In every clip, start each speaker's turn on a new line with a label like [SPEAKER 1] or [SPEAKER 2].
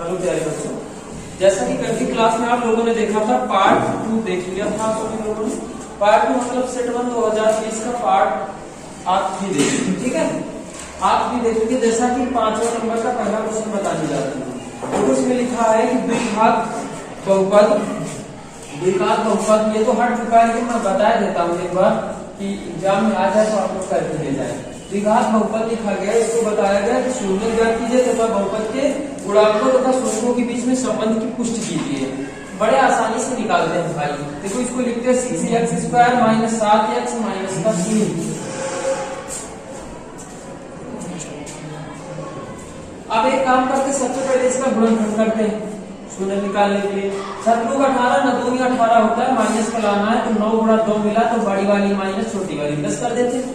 [SPEAKER 1] Hello प्यारे बच्चों, जैसा कि कल की क्लास में आप लोगों ने देखा था पार्ट 2 देख लिया था आप सभी लोगों ने। पार्ट 2 मतलब सेट 1 2020 का पार्ट आप भी देखिए, ठीक है। आप भी देखिए, जैसा कि 5वां नंबर का पहला क्वेश्चन बताने जा रहे हैं। तो उसमें लिखा है कि द्विघात बहुपद, ये तो हट चुका है, मैं बता देता हूँ एक बार कि एग्जाम में आ जाए तो आप लोग करके ले जाए। द्विघात बहुपद लिखा गया, इसको बताया गया कि शून्य ज्ञात कीजिए तथा बहुपद के गुणांकों तथा शून्यों के बीच में संबंध की पुष्टि कीजिए। बड़े आसानी से निकालते हैं भाई। देखो इसको लिखते हैं 6x² - 7x - 3। अब एक काम करते, सबसे पहले इसका गुणनखंड करते हैं शून्य निकालने के लिए। 7 × 18 न 2 × 18 होता है, माइनस का लाना है तो 9 × 2 मिला तो बड़ी वाली माइनस छोटी वाली 10 कर देते हैं,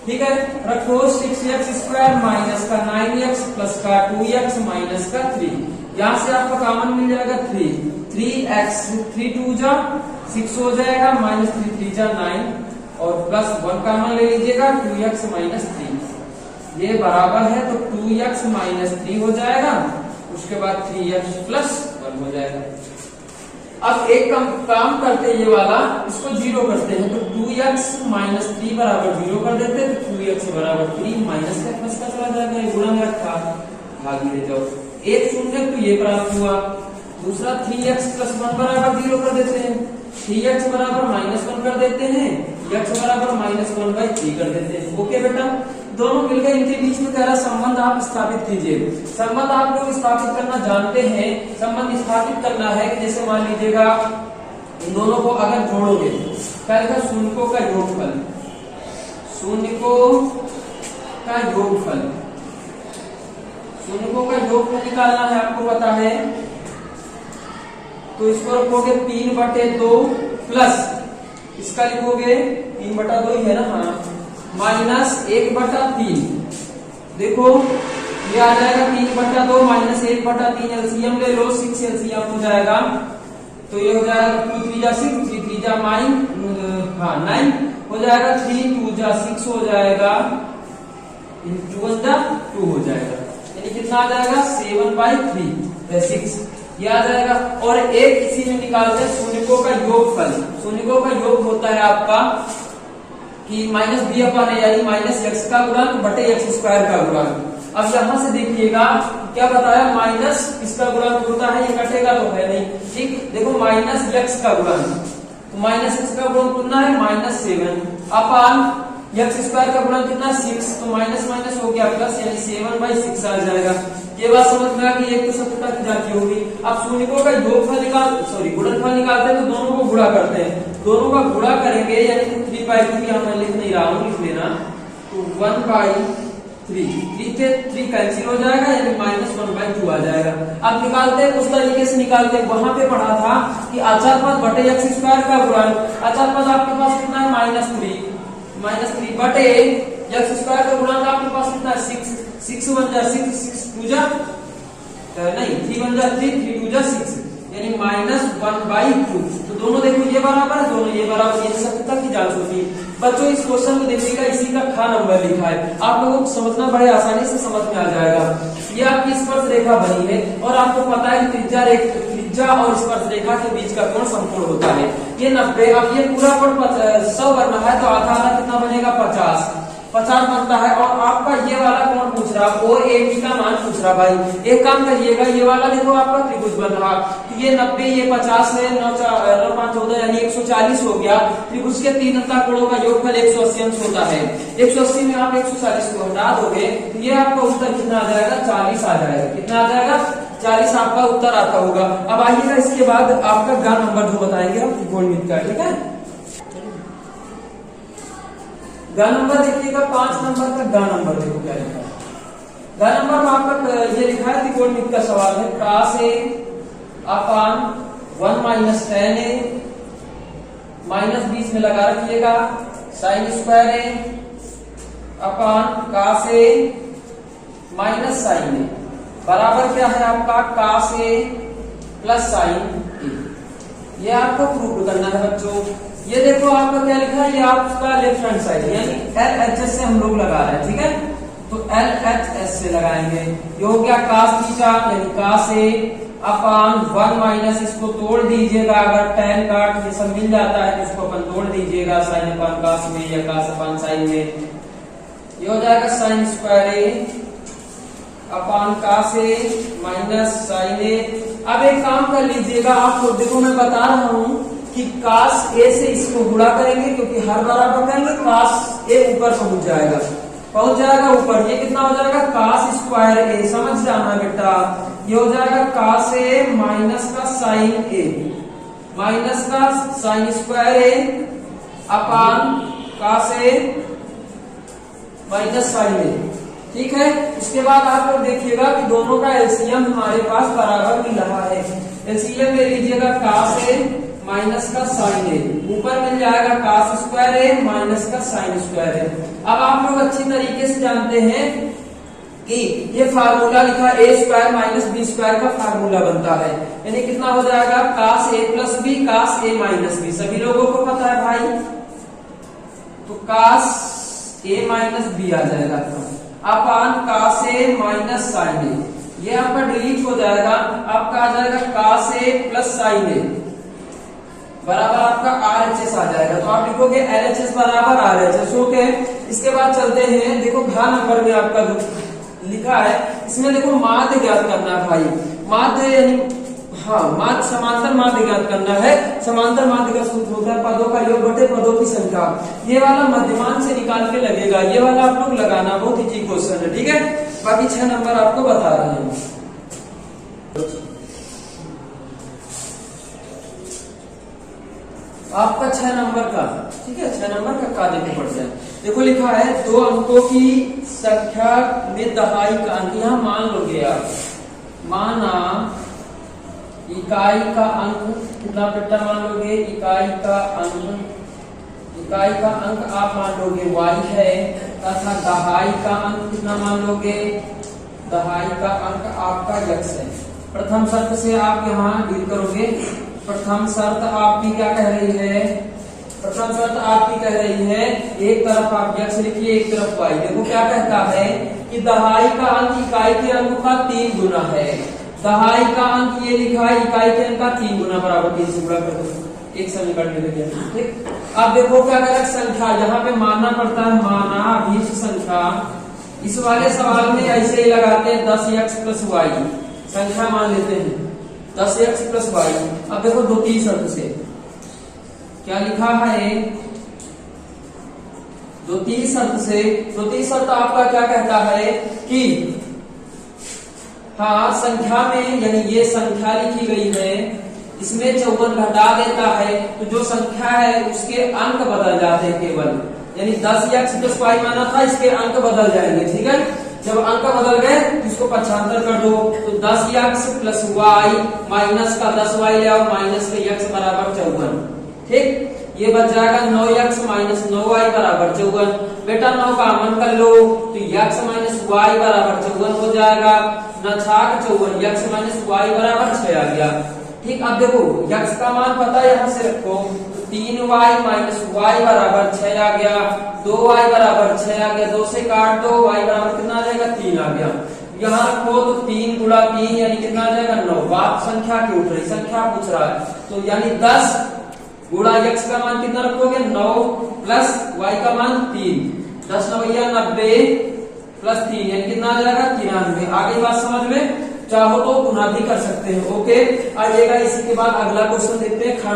[SPEAKER 1] ठीक है। रखो 6x² माइनस का 9x प्लस का 2x माइनस का 3। यहाँ से आपका कॉमन मिल जाएगा 3x 3 2 जा 6 हो जाएगा, माइनस 3 3 जा 9 और प्लस 1 कॉमन ले लीजिएगा 2x माइनस 3। ये बराबर है तो 2x माइनस 3 हो जाएगा, उसके बाद 3x प्लस 1 हो जाएगा। अब एक काम करते हैं, ये वाला इसको 0 करते हैं तो 2x माइनस 3 बराबर 0 कर देते हैं तो 2x बराबर 3 माइनस का प्लस का चला जाएगा, ये गुणा में रखा भागी ले जाओ। एक शून्य तो ये प्राप्त हुआ। दूसरा 3x प्लस 1 बराबर 0 कर देते हैं, 3x बराबर माइनस 1 कर देते हैं, x बराबर माइनस 1/3 कर देते हैं। ओके बेटा, दोनों मिलकर इनके बीच में कह रहा संबंध आप स्थापित कीजिए। संबंध आप लोग स्थापित करना जानते हैं। संबंध स्थापित करना है कि जैसे मान लीजिएगा इन दोनों को अगर जोड़ोगे, क्या लिखा, शून्यों का योगफल, शून्यों का योगफल, शून्यों का योगफल निकालना है, आपको पता है। तो इसको रखोगे 3/2 प्लस इसका लिखोगे 3/2 ही है ना, हाँ, माइनस 1/3। देखो ये आ जाएगा 3/2 माइनस 1/3, एलसीएम ले लो, 6 एलसीएम हो जाएगा तो ये हो जाएगा 2 3 जा 6, 3 3 जा 9 हो जाएगा, 3 2 जा 6 हो जाएगा, 2 1 जा 2 हो जाएगा, यानी कितना आ जाएगा 7/3 ये आ जाएगा। और एक इसी में निकालते हैं शून्यों का योगफल। शून्यों का योग होता है आपका कि माइनस b अपन है, यानी माइनस x का गुणांक बटे x² का गुणांक। अब यहाँ से देखिएगा क्या बताया, माइनस इसका गुणांक होता है, ये कटेगा तो है नहीं, ठीक। देखो माइनस x का गुणांक, तो माइनस x का गुणांक कितना है -7 अपन x² का गुणांक कितना 6, तो माइनस माइनस हो गया प्लस, यानी 7/6 आ जाएगा। ये बात समझ में आ गई, एक तो सत्यता की जाती होगी। अब शून्यों का योगफल गुणनफल निकालते हैं तो दोनों को गुणा करते हैं, दोनों का गुणा करेंगे यानी 3/3, यहाँ मैं लिख नहीं रहा हूँ, लिख लेना, तो 1/3, 3 से 3 कैंसिल हो जाएगा, यानी -1/2 आ जाएगा। अब निकालते हैं उस तरीके से निकालते हैं, वहां पे पढ़ा था कि आचार पद बटे x² का गुणांक। आचार पद आपके पास कितना है -3 बटे x² का गुणांक आपके पास कितना है 6 6 1 जा 6 6 2 जा नहीं 3 1 जा 3 3 2 जा 6, यानी -1/2। तो दोनों देखो ये बराबर है, दोनों ये बराबर, ये सत्यता की जांच होती है। बच्चों इस क्वेश्चन में देखिएगा, इसी का ख नंबर लिखा है, आप लोगों को समझना बड़े आसानी से समझ में आ जाएगा। ये आपकी स्पर्श रेखा बनी है और आपको पता है कि त्रिज्या और स्पर्श रेखा के बीच का कोण समकोण होता है, ये 90। अब ये पूरा कोण 100 बनना है तो आधा आधा कितना बनेगा 50 बनता है। और आपका ये वाला कोण पूछ रहा, OAB का मान पूछ रहा भाई। एक काम करिएगा, ये वाला देखो आपका त्रिभुज बन रहा, तो ये 90 ये 50 है, 9 5 14 यानी 140 हो गया। त्रिभुज के 3 अंतः कोणों का योगफल 180 अंश होता है। 180 में आप 140 को हटा दोगे तो ये आपका उत्तर कितना आ जाएगा 40 आ जाएगा। कितना आ जाएगा 40 आपका उत्तर आता होगा। अब आइएगा इसके बाद आपका ग नंबर जो बताएंगे हम त्रिकोणमिति का, ठीक है। ग नंबर देखिएगा, 5 नंबर का ग नंबर देखो क्या लिखा है। ग नंबर में आपका ये लिखा है त्रिकोणमिति का सवाल है, cos A upon 1 - tan A minus बीच में लगा रखिएगा, sin² A upon cos A minus sin A बराबर क्या है आपका cos A plus sin A। ये आपको प्रूव करना है बच्चों। ये देखो आपका क्या लिखा है, ये आपका लेफ्ट हैंड साइड यानी LHS से हम लोग लगा रहे हैं, ठीक है। तो तो LHS से लगाएंगे। ये हो गया cos थीटा यानी cos A अपान 1 माइनस, इसको तोड़ दीजिएगा, अगर tan काट ये सब मिल जाता है तो इसको अपन तोड़ दीजिएगा sin अपान cos में या cos अपान sin में। ये हो जाएगा sin square A upon cos A minus sin A। अब एक काम कर लीजिएगा, आपको देखो मैं बता रहा हूं कि cos A से इसको गुणा करेंगे क्योंकि हर बराबर करेंगे, cos A ऊपर पहुंच जाएगा ऊपर। ये कितना हो जाएगा cos स्क्वायर A, समझ जाना बेटा। ये हो जाएगा cos A माइनस का sin A माइनस का sin square A upon cos A minus sin A। ठीक है, उसके बाद आप लोग देखिएगा कि दोनों का एलसीएम हमारे पास बराबर मिल रहा है। एलसीएम ले लीजिएगा cos A माइनस का sin A, ऊपर मिल जाएगा cos स्क्वायर A माइनस का sin स्क्वायर A। अब आप लोग अच्छी तरीके से जानते हैं कि ये फार्मूला लिखा A square minus B square का फार्मूला बनता है, यानी कितना हो जाएगा cos A plus B cos A minus B, सभी लोगों को पता है भाई। तो cos A माइनस B आ जाएगा अपान cos A minus sin A, ये आपका डिलीट हो जाएगा, आपका आ जाएगा cos A plus sin A बराबर आपका RHS आ जाएगा। तो आप लिखोगे LHS बराबर RHS। ओके, इसके बाद चलते हैं, देखो घ नंबर में आपका लिखा है, इसमें देखो माध्य ज्ञात करना है भाई। माध्य यानी माध्य समांतर माध्य ज्ञात करना है। समांतर माध्य का सूत्र होता है पदों का योग बटे पदों की संख्या। ये वाला मध्यमान से निकाल के लगेगा, ये वाला आप लोग लगाना, बहुत इजी क्वेश्चन है। ठीक है, बाकी 6 नंबर आपको बता रहे हैं। आपका 6 नंबर का, ठीक है, 6 नंबर का कार्य में पड़ जाए। देखो लिखा है 2 अंकों की संख्या में दहाई का अंक, यहां मान लोगे आप, माना इकाई का अंक कितना बेटा मान लोगे, इकाई का अंक आप मान लोगे y है, तथा दहाई का अंक कितना मान लोगे, दहाई का अंक आपका x है। प्रथम शर्त से आप यहाँ डील करोगे। प्रथम शर्त आपकी क्या कह रही है, प्रथम शर्त आपकी कह रही है एक तरफ आप x लिखिए, एक तरफ y। देखो क्या कहता है कि दहाई का अंक इकाई के अंक का 3 गुना है। दहाई का अंक ये लिखा है इकाई के अंक का 3 गुना बराबर 3 से गुणा कर दो, एक समीकरण में लिया। ठीक, अब देखो क्या करें, संख्या यहाँ पे मानना पड़ता है, माना अभीष्ट संख्या। इस वाले सवाल में ऐसे ही लगाते हैं 10x प्लस y, संख्या मान लेते हैं 10x प्लस y। अब देखो द्वितीय शर्त से क्या लिखा है, द्वितीय शर्त आपका क्या कहता है कि संख्या में, यानी ये संख्या लिखी गई है, इसमें 54 घटा देता है तो जो संख्या है उसके अंक बदल जाते हैं केवल, यानी 10x प्लस y माना था, इसके अंक बदल जाएंगे। ठीक है, जब अंक बदल गए तो इसको पक्षांतर कर दो, तो 10x प्लस y माइनस का 10y ले आओ, माइनस का x बराबर 54। ठीक, ये बच जाएगा 9x माइनस 9y बराबर 54। बेटा 9 का कॉमन कर लो तो x माइनस y बराबर 54 हो जाएगा, न छाक 54, x माइनस y बराबर 6 आ गया। ठीक, अब देखो x का मान पता है, यहाँ से रखो, 3y माइनस y बराबर 6 आ गया, 2y बराबर 6 आ गया, 2 से काट दो, y बराबर कितना आ जाएगा, 3 आ गया। यहाँ रखो तो 3 गुणा 3 यानी कितना आ जाएगा, 9। बात संख्या की उठ रही, संख्या पूछ रहा है, तो यानी 10 गुणा x का मान कितना रखोगे, 9 प्लस y का मान 3, 10 9 90 प्लस 3 यानी कितना आ जाएगा, 93। आगे बात समझ में, चाहो तो गुना भी कर सकते हैं। ओके, आइएगा इसी के बाद अगला क्वेश्चन देखते हैं। खा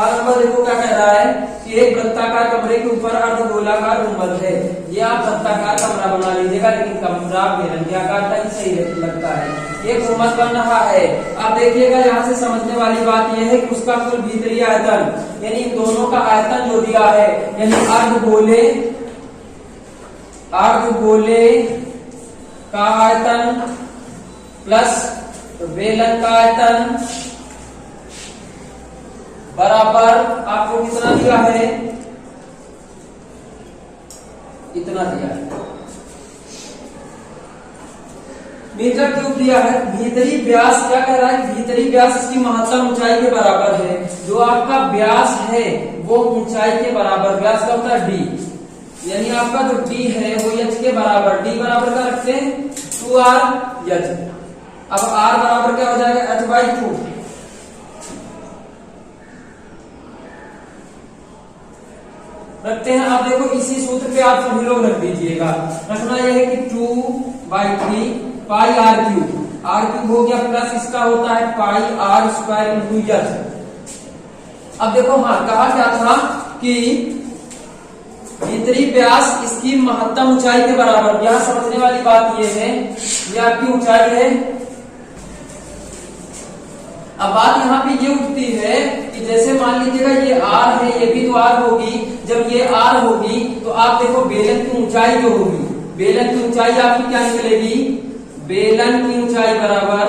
[SPEAKER 1] नंबर देखो क्या कह रहा है कि एक वृत्ताकार कमरे के ऊपर अर्धगोलाकार गुंबद है। ये आप वृत्ताकार कमरा बना लीजिएगा, लेकिन कमरा बेलनाकार टाइप सही लगता है। ये गुंबद बन रहा है। अब देखिएगा यहाँ से समझने वाली बात यह है कि उसका कुल भीतरी आयतन, यानी इन दोनों का आयतन जो दिया है, यानी अर्धगोले का आयतन प्लस बेलन का आयतन बराबर आपको कितना दिया है, इतना दिया है। मीटर क्यूब दिया है। भीतरी व्यास क्या कह रहा है, भीतरी व्यास इसकी महत्तम ऊंचाई के बराबर है। जो आपका व्यास है वो ऊंचाई के बराबर, व्यास का होता है d, यानी आपका जो डी है वो एच के बराबर, डी बराबर का रखते हैं 2r एच। अब r बराबर क्या हो जाएगा h/2 रखते हैं। अब देखो इसी सूत्र पे आप सभी लोग रख दीजिएगा। रखना यह है कि 2/3 पाई r क्यूब, r क्यूब हो गया प्लस इसका होता है पाई r स्क्वायर इंटू एच। अब देखो हाँ कहा क्या था कि भीतरी व्यास इसकी महत्तम ऊंचाई के बराबर। यहां समझने वाली बात यह है, ये आपकी ऊंचाई है। अब बात यहाँ पे ये उठती है कि जैसे मान लीजिएगा ये r है, ये भी तो r होगी। जब ये r होगी तो आप देखो बेलन की ऊंचाई जो होगी, बेलन की ऊंचाई आपकी क्या निकलेगी, बेलन की ऊंचाई बराबर,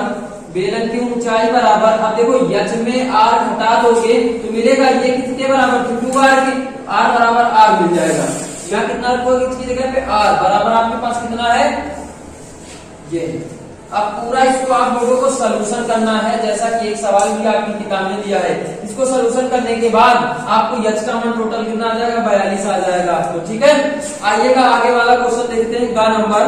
[SPEAKER 1] बेलन की ऊंचाई बराबर। अब देखो यच में r घटा दोगे तो मिलेगा ये किसके बराबर, 2r के, r बराबर r मिल जाएगा। यहाँ कितना रखोगे इसकी जगह पे r बराबर आपके पास कितना है ये। अब पूरा इसको आप लोगों को सलूशन करना है, जैसा कि एक सवाल भी आपकी किताब में दिया है। इसको सलूशन करने के बाद आपको यच का मान टोटल कितना आ जाएगा, 42 आ जाएगा आपको। ठीक है, आइएगा आगे वाला क्वेश्चन देखते हैं। गा नंबर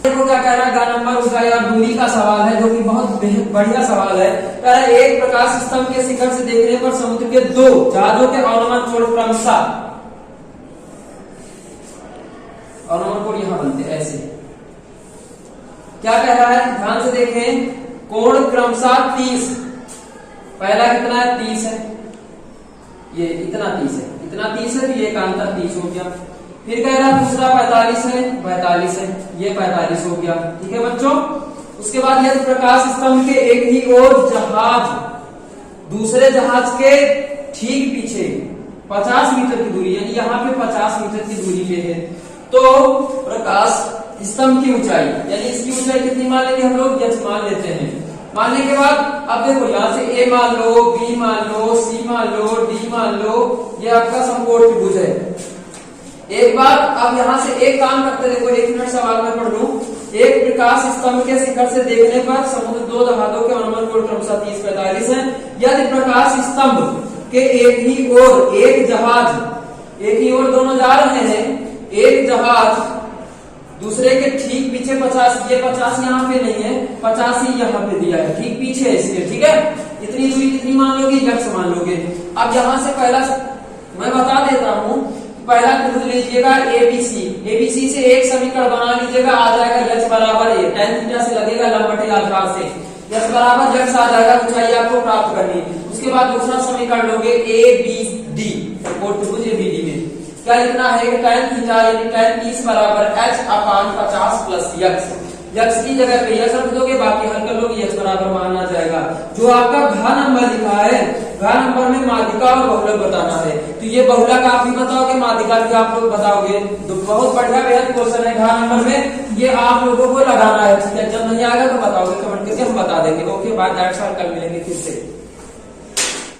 [SPEAKER 1] देखो क्या कह रहा है, गा नंबर उसका यार दूरी का सवाल है, जो कि बहुत बढ़िया सवाल है। कह रहा है एक प्रकाश स्तंभ के शिखर से देखने पर समुद्र के दो जहाजों के अनुमान कोण क्रमशः, अनुमान कोण यहाँ बनते ऐसे। क्या कह रहा है, ध्यान से देखें, कोण क्रमशः 30, पहला कितना है 30 है, ये इतना 30 है, इतना 30 है तो ये का अंतर 30 हो गया। फिर कह रहा है दूसरा 45 है, 45 है, ये 45 हो गया। ठीक है बच्चों, उसके बाद यदि प्रकाश स्तंभ के एक ही ओर जहाज दूसरे जहाज के ठीक पीछे 50 मीटर की दूरी, यानी यहाँ पे 50 मीटर की दूरी पे है, तो प्रकाश स्तंभ की ऊंचाई, यानी इसकी ऊंचाई कितनी मान लेंगे हम लोग, यच मान लेते हैं। मानने के बाद अब देखो यहाँ से ए मान लो, बी मान लो, सी मान लो, डी मान लो, ये आपका समकोण त्रिभुज है। एक बार अब यहाँ से एक काम करते, देखो 1 मिनट सवाल में पढ़ लूं। एक प्रकाश स्तंभ के शिखर से देखने पर समुद्र दो जहाजों के अनुमान कोण क्रमशः 30-45 है। यदि प्रकाश स्तंभ के एक ही ओर एक जहाज, एक ही ओर दोनों जा रहे हैं, एक जहाज दूसरे के ठीक पीछे 50, ये 50 यहाँ पे नहीं है, 50 ही यहाँ पे दिया है, ठीक पीछे है इसके। ठीक है, इतनी दूरी कितनी मान लोगे, यक्ष मान लोगे। अब यहाँ से पहला मैं बता देता हूँ, पहला त्रिभुज लीजिएगा एबीसी, एबीसी से एक समीकरण बना लीजिएगा, आ जाएगा यक्ष बराबर ए, tan थीटा से लगेगा लंब बटे आधार से, यक्ष बराबर यक्ष आ जाएगा, ऊंचाई आपको प्राप्त करनी। उसके बाद दूसरा समीकरण लोगे ए बी डी, त्रिभुज एबीडी में क्या लिखना है, tan थीटा यानी tan 30 बराबर h/50 प्लस यक्ष, यक्ष की जगह पे यक्ष रख दोगे, बाकी हल कर लोगे, यक्ष बराबर मान आ जाएगा। जो आपका घ नंबर लिखा है, घ नंबर में माध्यिका और बहुलक बताना है, तो ये बहुलक आप भी बताओगे, माध्यिका भी आप लोग बताओगे। तो बहुत बढ़िया बेहद क्वेश्चन है घ नंबर में, ये आप लोगों को लगाना है। ठीक है, जब नहीं आएगा तो बताओगे, कमेंट करके हम बता देंगे। ओके, बाय, दैट्स ऑल, कल मिलेंगे फिर से।